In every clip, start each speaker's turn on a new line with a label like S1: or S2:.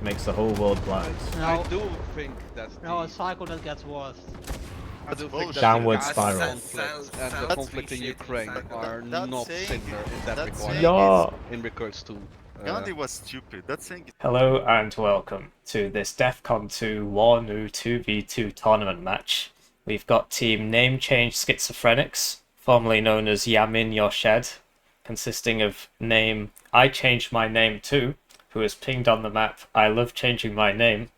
S1: makes the whole world black.
S2: I
S3: No,
S2: do think that's
S3: no, a
S2: the
S3: cycle that gets worse.
S2: I do think
S4: bullshit.
S2: that
S1: Downward
S2: the
S1: spiral.
S2: conflict and the
S4: That's-
S2: conflict in Ukraine are
S4: that
S2: not
S4: saying-
S2: similar in that
S4: that
S2: regard
S4: saying is-
S2: in regards to
S4: Gandhi was stupid. That thing is
S1: Hello and welcome to this DEFCON 2 Warno 2v2 tournament match. We've got team name change Schizophrenics, formerly known as Yamin Yoshed, consisting of name I changed my name too, who is pinged on the map I love changing my name,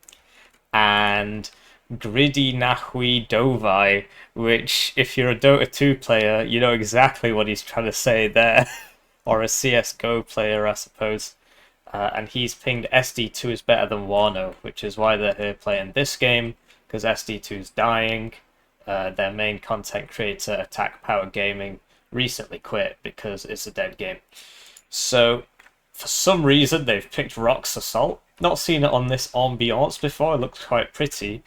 S1: and Griddy Nahui Dovai, which if you're a Dota 2 player, you know exactly what he's trying to say there, or a CSGO player I suppose. And he's pinged SD2 is better than Warno, which is why they're here playing this game, because SD2 is dying. Their main content creator, Attack Power Gaming, recently quit because it's a dead game. So, for some reason, they've picked Rock's Assault. Not seen it on this ambiance before, it looks quite pretty.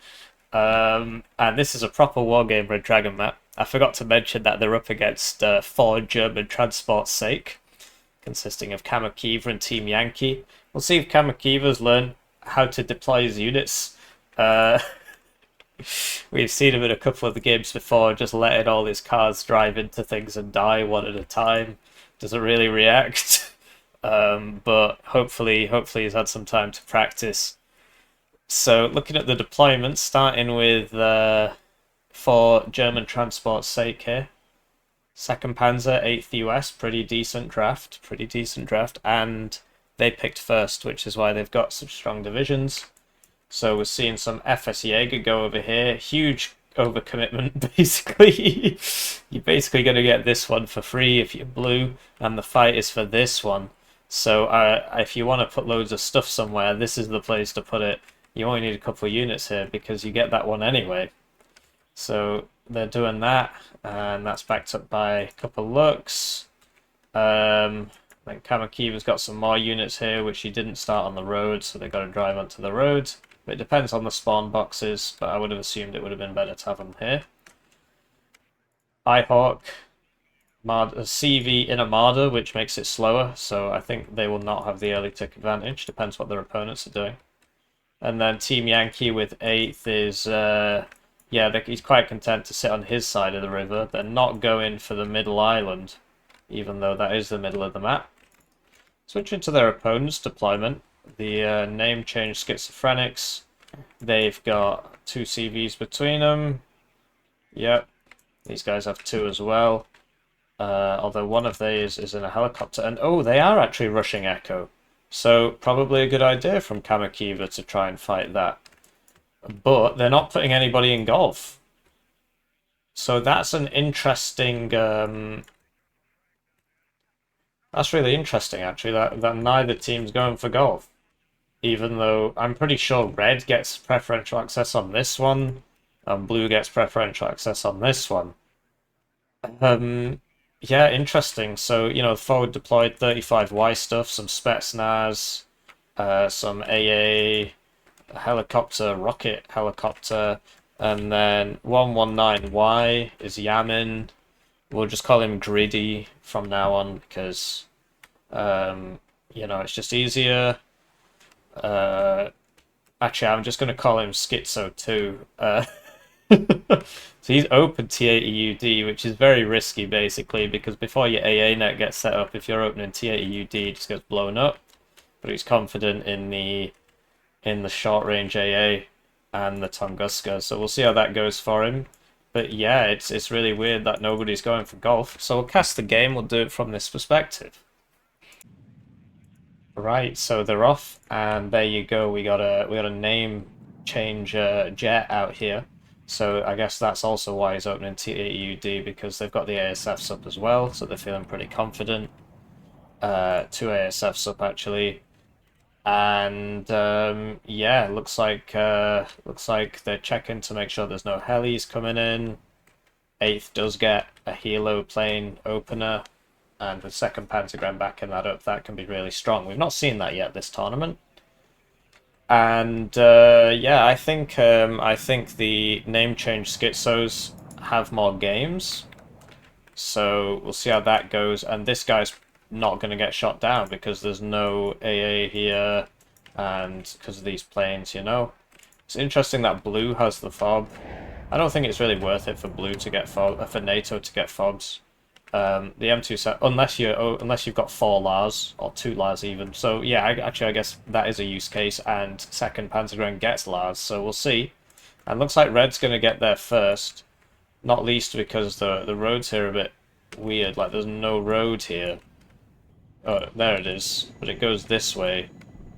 S1: And this is a proper Wargame Red Dragon map. I forgot to mention that they're up against 4 GermanTransports sake, consisting of Kamakiva and Team Yankee. We'll see if Kamakiva's learned how to deploy his units. We've seen him in a couple of the games before, just letting all his cars drive into things and die one at a time. Doesn't really react. But hopefully he's had some time to practice. So looking at the deployments, starting with for GermanTransports sake here. 2nd Panzer, 8th US, pretty decent draft, and they picked 1st, which is why they've got such strong divisions. So we're seeing some FS Jaeger go over here, huge overcommitment basically. You're basically going to get this one for free if you're blue, and the fight is for this one. So if you want to put loads of stuff somewhere, this is the place to put it. You only need a couple of units here because you get that one anyway. So they're doing that, and that's backed up by a couple of looks. Then Kamakiva's got some more units here, which he didn't start on the road, so they've got to drive onto the road. But it depends on the spawn boxes, but I would have assumed it would have been better to have them here. iHawk, CV in Armada, which makes it slower, so I think they will not have the early tick advantage. Depends what their opponents are doing. And then Team Yankee with 8th is... yeah, he's quite content to sit on his side of the river. They're not going for the middle island, even though that is the middle of the map. Switching to their opponent's deployment, the name change Schizophrenics. They've got 2 CVs between them. Yep, these guys have 2 as well. Although one of these is in a helicopter. And oh, they are actually rushing Echo. So probably a good idea from Kamakiva to try and fight that. But they're not putting anybody in golf. So that's an interesting... that's really interesting, actually, that neither team's going for golf. Even though I'm pretty sure red gets preferential access on this one, and blue gets preferential access on this one. Yeah, interesting. So, you know, forward deployed 35Y stuff, some Spetsnaz, some AA... a helicopter, rocket helicopter, and then 119Y is Yamin. We'll just call him Griddy from now on because, you know, it's just easier. Actually, I'm just going to call him Schizo too. So he's open T80UD, which is very risky basically because before your AA net gets set up, if you're opening T80UD, it just gets blown up. But he's confident in the short range AA and the Tunguska, so we'll see how that goes for him. But yeah, it's really weird that nobody's going for golf. So we'll cast the game, we'll do it from this perspective. Right, so they're off, and there you go. We got a name change jet out here. So I guess that's also why he's opening T80UD, because they've got the ASFs up as well, so they're feeling pretty confident. 2 ASFs up actually. And yeah, looks like they're checking to make sure there's no helis coming in. 8th does get a helo plane opener, and with 2nd Pentagram backing that up, that can be really strong. We've not seen that yet this tournament. And yeah, I think the name change Schizos have more games, so we'll see how that goes. And this guy's not going to get shot down because there's no AA here. and because of these planes, you know. It's interesting that blue has the fob. I don't think it's really worth it for blue to get fob, for NATO to get fobs. The M2 set, unless you've got 4 Lars or 2 Lars even. So yeah, actually I guess that is a use case, and second Panzergren gets Lars, so we'll see. And looks like Red's gonna get there first, not least because the roads here are a bit weird. Like there's no road here. Oh, there it is, but it goes this way.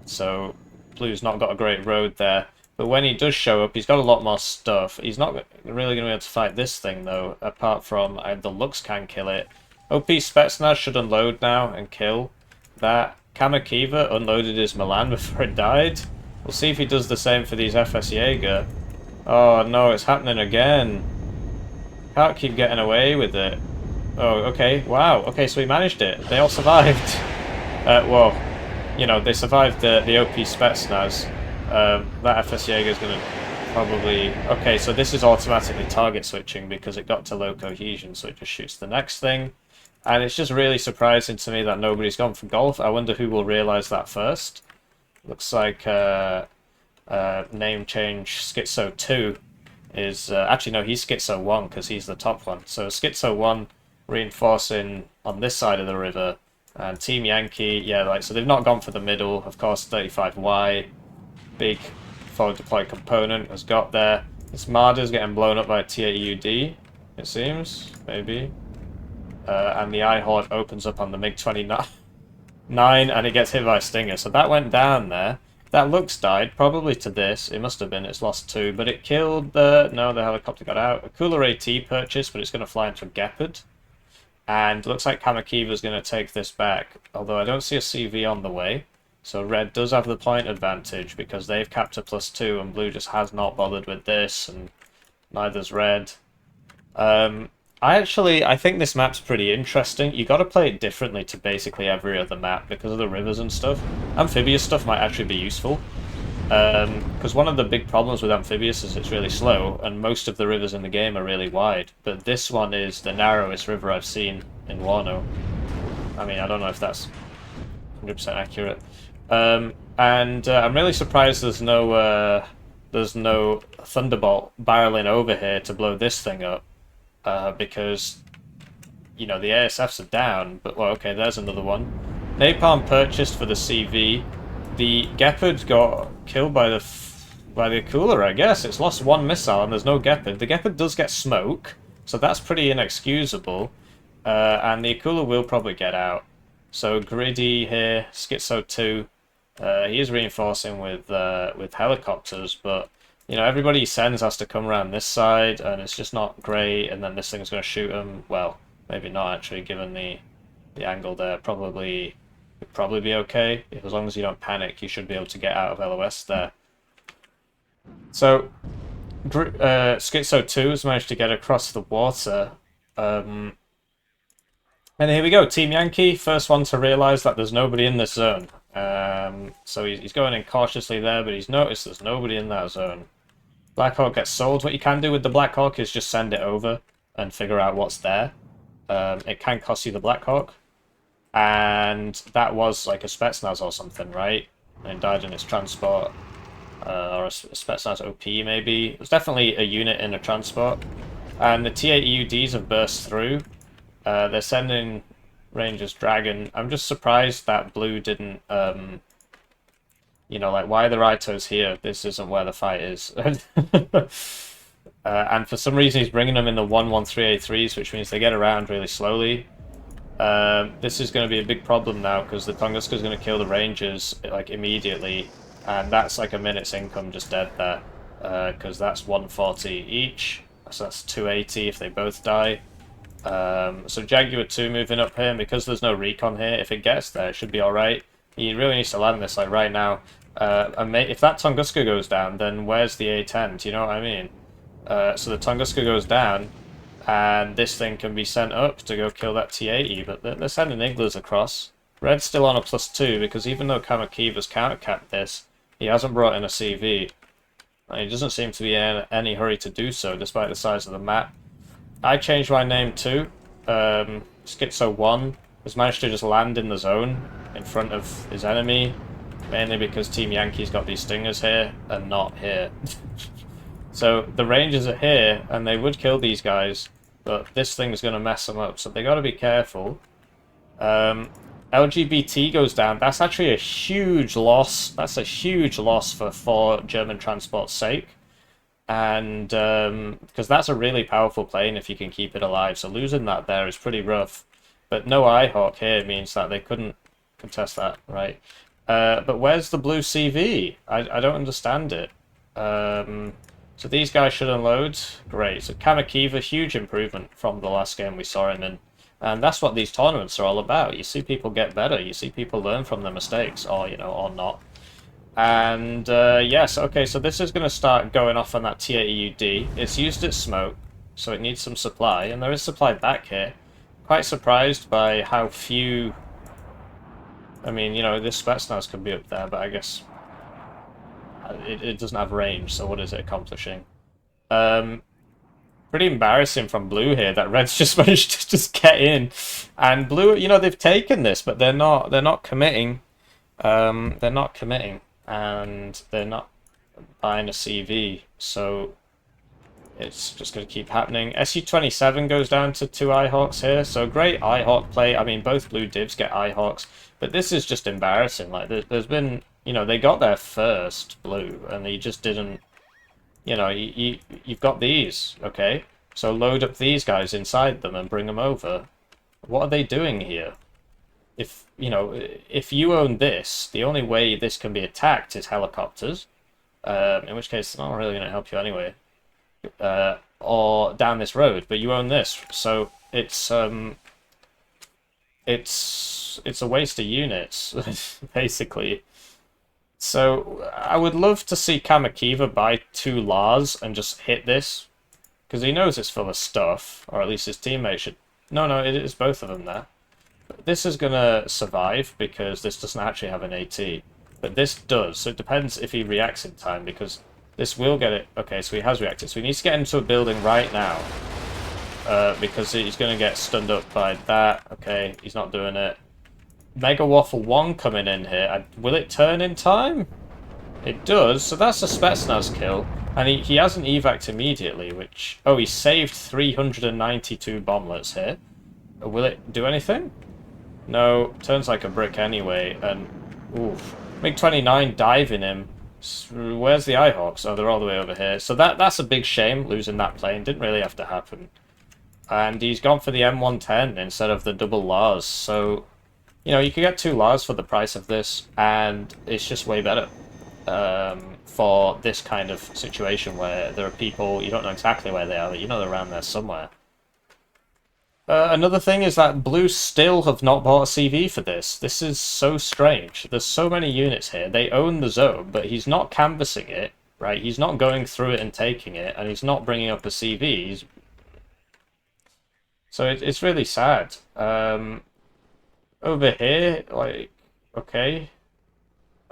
S1: So blue's not got a great road there. But when he does show up, he's got a lot more stuff. He's not really going to be able to fight this thing, though, apart from the Lux can kill it. OP Spetsnaz should unload now and kill that. Kamakiva unloaded his Milan before it died. We'll see if he does the same for these FS Jaeger. Oh, no, it's happening again. Can't keep getting away with it. Oh, okay, wow. Okay, so we managed it. They all survived. Well, you know, they survived the OP Spetsnaz. That FS Jaeger is going to probably... Okay, so this is automatically target switching because it got to low cohesion, so it just shoots the next thing. And it's just really surprising to me that nobody's gone for golf. I wonder who will realise that first. Looks like name change Schizo 2 is... actually, no, he's Schizo 1 because he's the top one. So Schizo 1 reinforcing on this side of the river. And Team Yankee, yeah, like, so they've not gone for the middle. Of course, 35Y. Big forward deployed component has got there. This Marder's getting blown up by a T-8UD, it seems, maybe. And the I-Horde opens up on the MiG-29 and it gets hit by a Stinger. So that went down there. That Lux died, probably to this. It must have been, it's lost 2. But it killed the... No, the helicopter got out. A Cooler AT purchased, but it's going to fly into a Gepard. And looks like Kamakiva's going to take this back. Although I don't see a CV on the way. So Red does have the point advantage because they've capped a +2 and Blue just has not bothered with this, and neither's Red. I think this map's pretty interesting. You got to play it differently to basically every other map because of the rivers and stuff. Amphibious stuff might actually be useful. Because one of the big problems with Amphibious is it's really slow, and most of the rivers in the game are really wide. But this one is the narrowest river I've seen in Warno. I mean, I don't know if that's 100% accurate. I'm really surprised there's no Thunderbolt barreling over here to blow this thing up, because, you know, the ASFs are down, but, well, okay, there's another one. Napalm purchased for the CV. The Gepard got killed by the Cooler, I guess. It's lost 1 missile and there's no Gepard. The Gepard does get smoke, so that's pretty inexcusable, and the Cooler will probably get out. So Griddy here, Schizo 2. He is reinforcing with helicopters, but you know everybody he sends has to come around this side, and it's just not great. And then this thing's going to shoot him. Well, maybe not actually, given the angle there. It'd probably be okay as long as you don't panic. You should be able to get out of LOS there. So Schizo 2 has managed to get across the water. And here we go. Team Yankee, first one to realise that there's nobody in this zone. So he's going in cautiously there, but he's noticed there's nobody in that zone. Black Hawk gets sold. What you can do with the Black Hawk is just send it over and figure out what's there. It can cost you the Black Hawk. And that was like a Spetsnaz or something, right? And it died in its transport. Or a Spetsnaz OP maybe. It was definitely a unit in a transport. And the T-8UDs have burst through. They're sending Rangers Dragon. I'm just surprised that Blue didn't, you know, like, why are the Raitos here? This isn't where the fight is. And for some reason he's bringing them in the 113A3s, which means they get around really slowly. This is going to be a big problem now, because the Tunguska is going to kill the Rangers, like, immediately. And that's like a minute's income just dead there. Because that's 140 each. So that's 280 if they both die. So Jaguar 2 moving up here, and because there's no recon here, if it gets there, it should be alright. He really needs to land this, like, right now. If that Tunguska goes down, then where's the A10? Do you know what I mean? So the Tunguska goes down, and this thing can be sent up to go kill that T-80, but they're sending Iglas across. Red's still on a +2, because even though Kamakiva's countercapped this, he hasn't brought in a CV. And he doesn't seem to be in any hurry to do so, despite the size of the map. I changed my name too. Schizo 1 has managed to just land in the zone in front of his enemy. mainly because Team Yankee's got these stingers here and not here. So the Rangers are here, and they would kill these guys, but this thing's going to mess them up, so they got to be careful. LGBT goes down. That's actually a huge loss. That's a huge loss for GermanTransports' sake. And because that's a really powerful plane if you can keep it alive. So losing that there is pretty rough. But no iHawk here means that they couldn't contest that, right? But where's the blue CV? I don't understand it. So these guys should unload. Great. So Kamakiva, huge improvement from the last game we saw him in. And that's what these tournaments are all about. You see people get better. You see people learn from their mistakes, or, you know, or not. And, yes, okay, so this is going to start going off on that tier EUD. It's used its smoke, so it needs some supply. And there is supply back here. Quite surprised by how few... I mean, you know, this Spetsnaz could be up there, but I guess... It doesn't have range, so what is it accomplishing? Pretty embarrassing from Blue here that Red's just managed to just get in, and Blue, you know, they've taken this, but they're not committing. They're not committing, and they're not buying a CV, so it's just going to keep happening. SU-27 goes down to 2 iHawks here, so great iHawk play. I mean, both blue divs get iHawks, but this is just embarrassing. Like, there's been, you know, they got there first, blue, and they just didn't. You know, you've got these, okay? So load up these guys inside them and bring them over. What are they doing here? If, you know, if you own this, the only way this can be attacked is helicopters. In which case, it's not really going to help you anyway. Or down this road, but you own this. So it's a waste of units, basically. So, I would love to see Kamakiva buy 2 Lars and just hit this. Because he knows it's full of stuff. Or at least his teammate should... No, it is both of them there. But this is going to survive because this doesn't actually have an AT. But this does. So it depends if he reacts in time, because this will get it... Okay, so he has reacted. So he needs to get into a building right now. Because he's going to get stunned up by that. Okay, he's not doing it. Mega Waffle 1 coming in here. Will it turn in time? It does, so that's a Spetsnaz kill. And he has an evac immediately, which... Oh, he saved 392 bomblets here. Will it do anything? No, turns like a brick anyway, and... Oof. MiG-29 diving him. Where's the iHawks? Oh, they're all the way over here. So that's a big shame, losing that plane. Didn't really have to happen. And he's gone for the M110 instead of the double Lars, so... You know, you can get 2 Lars for the price of this, and it's just way better for this kind of situation where there are people, you don't know exactly where they are, but you know they're around there somewhere. Another thing is that Blue still have not bought a CV for this. This is so strange. There's so many units here. They own the zone, but he's not canvassing it, right? He's not going through it and taking it, and he's not bringing up a CV. So it's really sad. Over here, like, okay.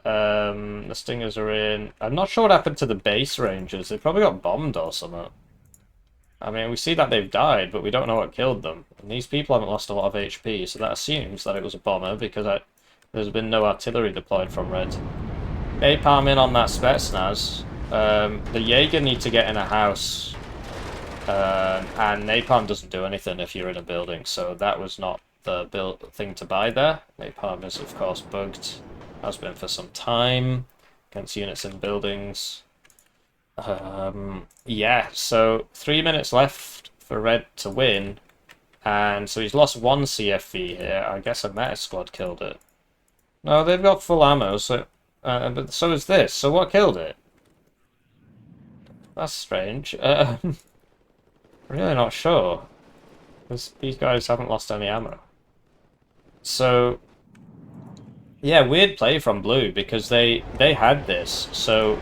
S1: The Stingers are in. I'm not sure what happened to the base Rangers. They probably got bombed or something. I mean, we see that they've died, but we don't know what killed them. And these people haven't lost a lot of HP, so that assumes that it was a bomber, because there's been no artillery deployed from Red. Napalm in on that Spetsnaz. The Jaeger need to get in a house. And Napalm doesn't do anything if you're in a building, so that was not the thing to buy there. Napalm is of course bugged, has been for some time, against units in buildings. Yeah, so 3 minutes left for Red to win, and so he's lost 1 CFV here. I guess a meta squad killed it. No, they've got full ammo, so but so is this. So what killed it? That's strange. I'm really not sure, because these guys haven't lost any ammo. So, yeah, weird play from Blue, because they had this, so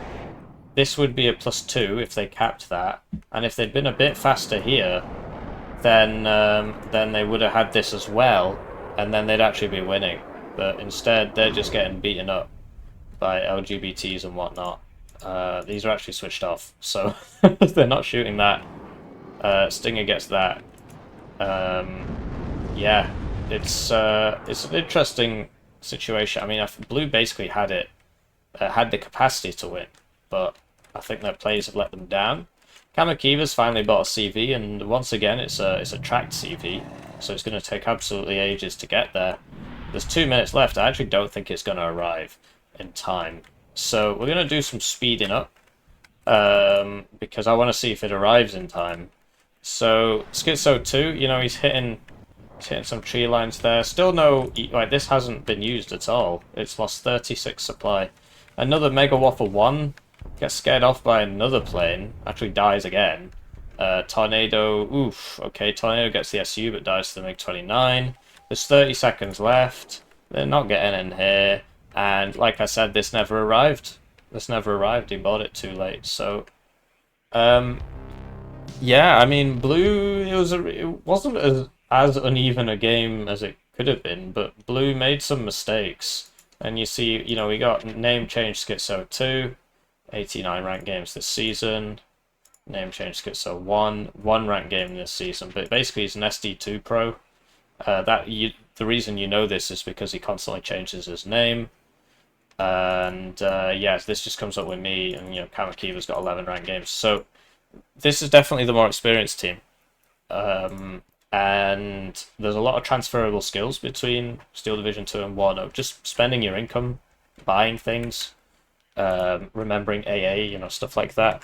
S1: this would be a +2 if they capped that, and if they'd been a bit faster here, then they would have had this as well, and then they'd actually be winning. But instead, they're just getting beaten up by LGBTs and whatnot. These are actually switched off, so they're not shooting that. Stinger gets that. Yeah. It's an interesting situation. I mean, Blue basically had it had the capacity to win, but I think their players have let them down. Kamakiva's finally bought a CV, and once again, it's a tracked CV, so it's going to take absolutely ages to get there. There's 2 minutes left. I actually don't think it's going to arrive in time. So we're going to do some speeding up, because I want to see if it arrives in time. So Schizo 2, you know, he's hitting some tree lines there. Still no, like, this hasn't been used at all. It's lost 36 supply. Another Mega Waffle 1 gets scared off by another plane, actually dies again. Tornado, oof, okay, Tornado gets the SU but dies to the MiG-29. There's 30 seconds left. They're not getting in here. And like I said, this never arrived. This never arrived. He bought it too late. So, yeah, I mean, Blue, it wasn't as uneven a game as it could have been, but Blue made some mistakes. And you see, you know, we got name change Schizo 2, 89 ranked games this season. Name change Schizo 1 ranked game this season. But basically, he's an SD2 pro. The reason you know this is because he constantly changes his name. And yeah, this just comes up with me, and you know, Kamakiva's got 11 ranked games. So this is definitely the more experienced team. And there's a lot of transferable skills between Steel Division 2 and Warno. Just spending your income, buying things, remembering AA, you know, stuff like that.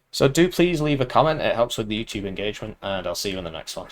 S1: So do please leave a comment. It helps with the YouTube engagement, and I'll see you in the next one.